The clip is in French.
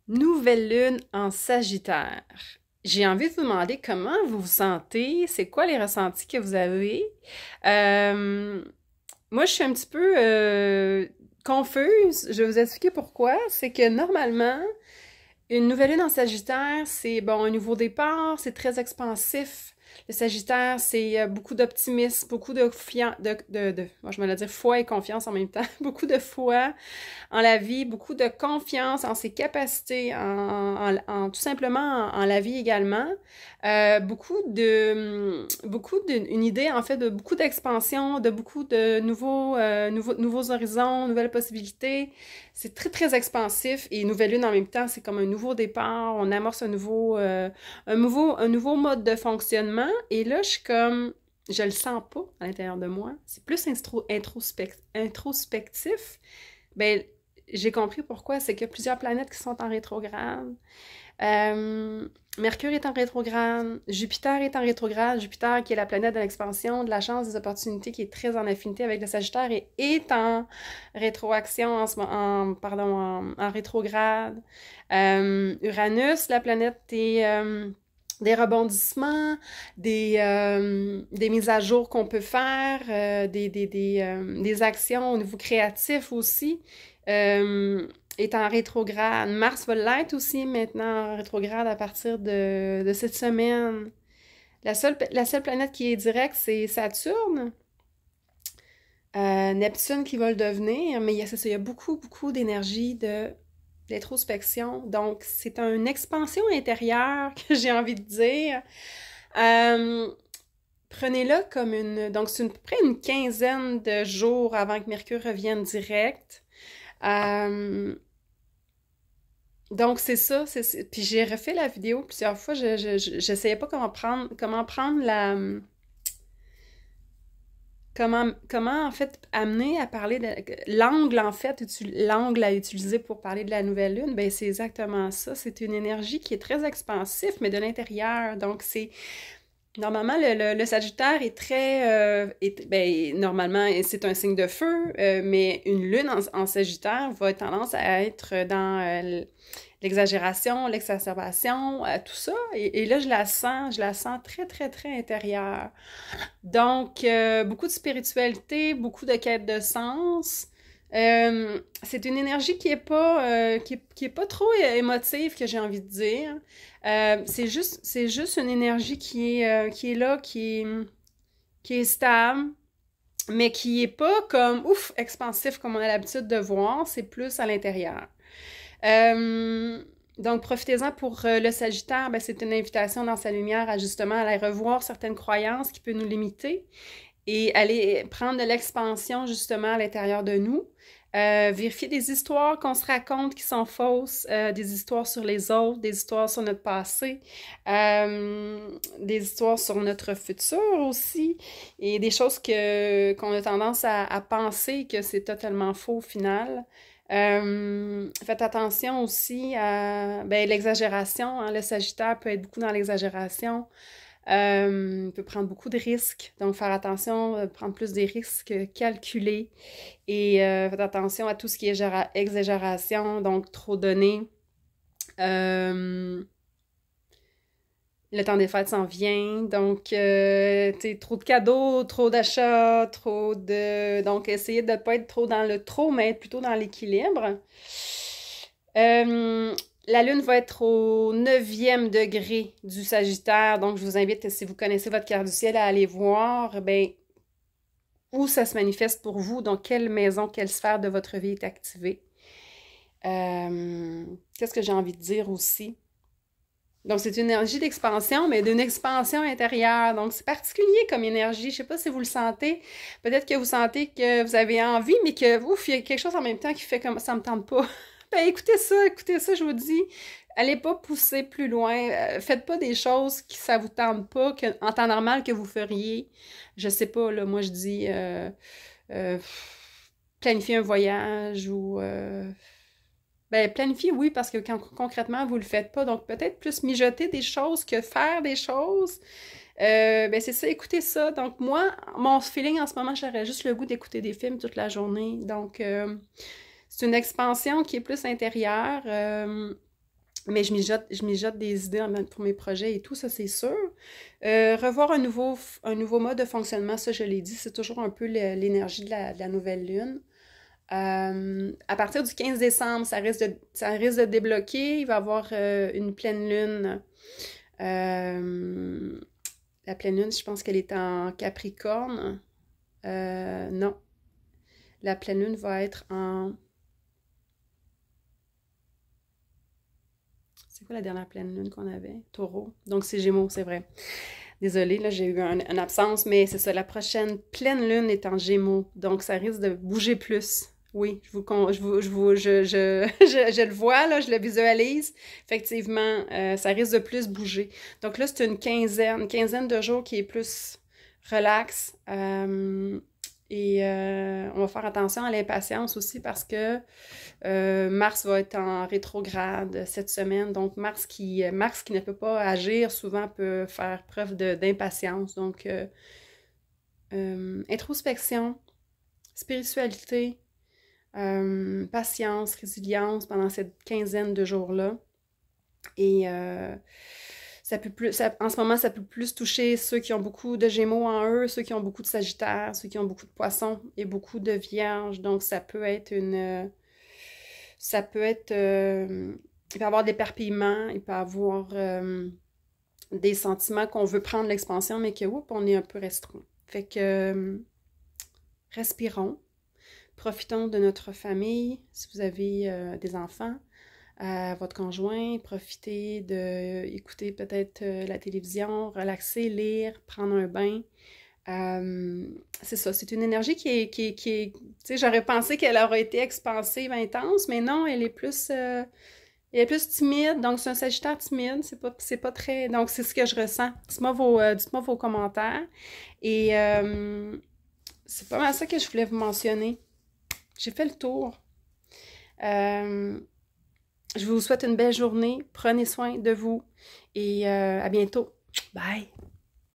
Nouvelle lune en Sagittaire. J'ai envie de vous demander comment vous vous sentez, c'est quoi les ressentis que vous avez. Euh, Moi, je suis un petit peu confuse. Je vais vous expliquer pourquoi. C'est que normalement, une nouvelle lune en Sagittaire, c'est bon, un nouveau départ, c'est très expansif. Le Sagittaire, c'est beaucoup d'optimisme, beaucoup moi, je vais dire foi et confiance en même temps, beaucoup de foi en la vie, beaucoup de confiance en ses capacités, tout simplement en la vie également. Une idée en fait de beaucoup d'expansion, de beaucoup de nouveaux horizons, nouvelles possibilités. C'est très très expansif et nouvelle lune en même temps, c'est comme un nouveau départ. On amorce un nouveau mode de fonctionnement. Et là, je suis comme je le sens pas à l'intérieur de moi. C'est plus introspectif. Ben, j'ai compris pourquoi. C'est qu'il y a plusieurs planètes qui sont en rétrograde. Euh, Mercure est en rétrograde. Jupiter est en rétrograde. Jupiter, qui est la planète de l'expansion, de la chance, des opportunités, qui est très en affinité avec le Sagittaire, et est en rétroaction en rétrograde. Uranus, la planète des rebondissements, des mises à jour qu'on peut faire, des actions au niveau créatif aussi, euh, est en rétrograde. Mars va l'être aussi maintenant en rétrograde à partir de cette semaine. La seule planète qui est directe, c'est Saturne. Neptune qui va le devenir, mais il y a beaucoup, beaucoup d'énergie d'introspection. Donc, c'est une expansion intérieure que j'ai envie de dire. Euh, Prenez-le comme une... Donc, c'est à peu près une quinzaine de jours avant que Mercure revienne direct. Euh, donc, c'est ça. Puis j'ai refait la vidéo plusieurs fois. J'essayais pas comment prendre comment en fait amener à parler de l'angle en fait l'angle à utiliser pour parler de la nouvelle lune, ben c'est exactement ça. C'est une énergie qui est très expansive mais de l'intérieur. Donc c'est normalement le Sagittaire est très normalement c'est un signe de feu, mais une lune en Sagittaire va avoir tendance à être dans l'exagération, l'exacerbation, tout ça. Et là, je la sens très, très, très intérieure. Donc, beaucoup de spiritualité, beaucoup de quête de sens. C'est une énergie qui est pas trop émotive, que j'ai envie de dire. C'est juste une énergie qui est là, qui est stable, mais qui est pas comme, ouf, expansif comme on a l'habitude de voir. C'est plus à l'intérieur. Euh, donc, profitez-en pour le Sagittaire. Ben, c'est une invitation dans sa lumière à justement aller revoir certaines croyances qui peuvent nous limiter et aller prendre de l'expansion justement à l'intérieur de nous. Vérifier des histoires qu'on se raconte qui sont fausses, des histoires sur les autres, des histoires sur notre passé, des histoires sur notre futur aussi, et des choses qu'on a tendance à penser que c'est totalement faux au final. Faites attention aussi à ben, l'exagération. Hein. Le Sagittaire peut être beaucoup dans l'exagération. Peut prendre beaucoup de risques. Donc, faire attention, prendre plus des risques calculés. Et faites attention à tout ce qui est exagération, donc trop donner. Euh, le temps des fêtes s'en vient, donc trop de cadeaux, trop d'achats, trop de... Donc, essayez de ne pas être trop dans le trop, mais être plutôt dans l'équilibre. Euh, la Lune va être au 9e degré du Sagittaire, donc je vous invite, si vous connaissez votre carte du ciel, à aller voir ben, où ça se manifeste pour vous, donc quelle maison, quelle sphère de votre vie est activée. Qu'est-ce que j'ai envie de dire aussi? Donc, c'est une énergie d'expansion, mais d'une expansion intérieure. Donc, c'est particulier comme énergie. Je ne sais pas si vous le sentez. Peut-être que vous sentez que vous avez envie, mais que, ouf, il y a quelque chose en même temps qui fait comme ça me tente pas. Ben, écoutez ça, je vous dis. Allez pas pousser plus loin. Faites pas des choses qui ça vous tente pas, en temps normal que vous feriez. Je sais pas, là, moi je dis euh, planifier un voyage ou ben, planifier, oui, parce que quand concrètement, vous le faites pas. Donc, peut-être plus mijoter des choses que faire des choses. Ben, c'est ça, écoutez ça. Donc, moi, mon feeling en ce moment, j'aurais juste le goût d'écouter des films toute la journée. Donc, c'est une expansion qui est plus intérieure. Mais je mijote des idées pour mes projets et tout, ça c'est sûr. Revoir un nouveau mode de fonctionnement, ça je l'ai dit, c'est toujours un peu l'énergie de la nouvelle lune. À partir du 15 décembre, ça risque de débloquer. Il va y avoir une pleine lune. La pleine lune, je pense qu'elle est en Capricorne. Non. La pleine lune va être en... C'est quoi la dernière pleine lune qu'on avait? Taureau. Donc c'est Gémeaux, c'est vrai. Désolée, là, j'ai eu une absence, mais c'est ça. La prochaine pleine lune est en Gémeaux. Donc ça risque de bouger plus. Oui, je le vois, là, je le visualise. Effectivement, ça risque de plus bouger. Donc là, c'est une quinzaine de jours qui est plus relax. On va faire attention à l'impatience aussi parce que Mars va être en rétrograde cette semaine. Donc, Mars qui ne peut pas agir souvent peut faire preuve d'impatience. Donc, introspection, spiritualité, patience, résilience pendant cette quinzaine de jours-là. Et en ce moment, ça peut plus toucher ceux qui ont beaucoup de Gémeaux en eux, ceux qui ont beaucoup de Sagittaire, ceux qui ont beaucoup de Poissons et beaucoup de Vierges. Donc, ça peut être il peut y avoir de l'éparpillement, il peut y avoir des sentiments qu'on veut prendre l'expansion, mais que, oups, on est un peu restreint. Fait que, respirons. Profitons de notre famille, si vous avez des enfants, votre conjoint, profitez d'écouter peut-être la télévision, relaxer, lire, prendre un bain. C'est ça, c'est une énergie qui est tu sais, j'aurais pensé qu'elle aurait été expansive, intense, mais non, elle est plus timide, donc c'est un Sagittaire timide, c'est pas très, donc c'est ce que je ressens. Dites-moi vos commentaires, et c'est pas mal ça que je voulais vous mentionner. J'ai fait le tour. Je vous souhaite une belle journée. Prenez soin de vous et à bientôt. Bye!